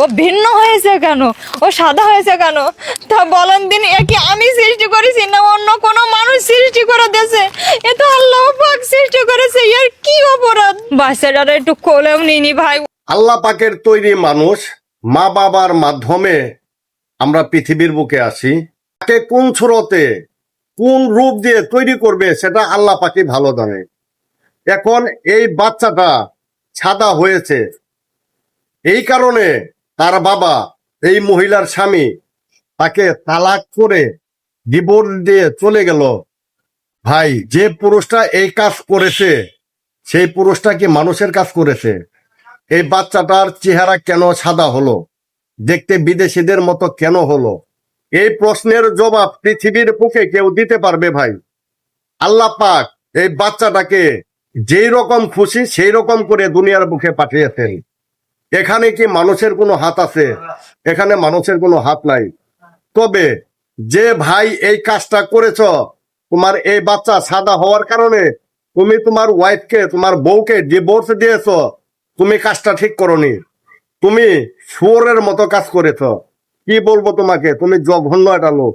ও ভিন্ন হয়েছে কেন, ও সাদা হয়েছে কেন? তা বলেন দিন, এ কি আমি সৃষ্টি করেছি না অন্য কোনো মানুষ সৃষ্টি করে দিয়েছে? এ তো আল্লাহ পাক সৃষ্টি করেছে, এর কি অপরাধ? বাচ্চাটারা একটু কোলেও নিনি ভাই। আল্লাহ পাকের তৈরি মানুষ, মা বাবার মাধ্যমে আমরা পৃথিবীর বুকে আসি। তাকে কোন সুরতে কোন রূপ দিয়ে তৈরি করবে সেটা আল্লাহ পাকই ভালো জানে। এখন এই বাচ্চাটা সাদা হয়েছে, এই কারণে তার বাবা, এই মহিলার স্বামী, তাকে তালাক করে ডিভোর্স দিয়ে চলে গেল। ভাই, যে পুরুষটা এই কাজ করেছে সেই পুরুষটা কি মানুষের কাজ করেছে? এই বাচ্চাটার চেহারা কেন সাদা হলো, দেখতে বিদেশিদের মতো কেন হলো? এই প্রশ্নের জবাব পৃথিবীর বুকে কেউ দিতে পারবে ভাই? আল্লাহ পাক এই বাচ্চাটাকে যেই রকম খুশি সেই রকম করে দুনিয়ার বুকে পাঠিয়েছেন। এখানে কি মানুষের কোনো হাত আছে? এখানে মানুষের কোনো হাত নাই। তবে যে ভাই এই কাজটা করেছ, তোমার এই বাচ্চা সাদা হওয়ার কারণে তুমি তোমার ওয়াইফকে, তোমার বউকে ডিভোর্স দিয়েছ, তুমি কাজটা ঠিক করনি। তুমি শুয়োরের মতো কাজ করেছ। কি বলবো তোমাকে, তুমি জঘন্য একটা লোক।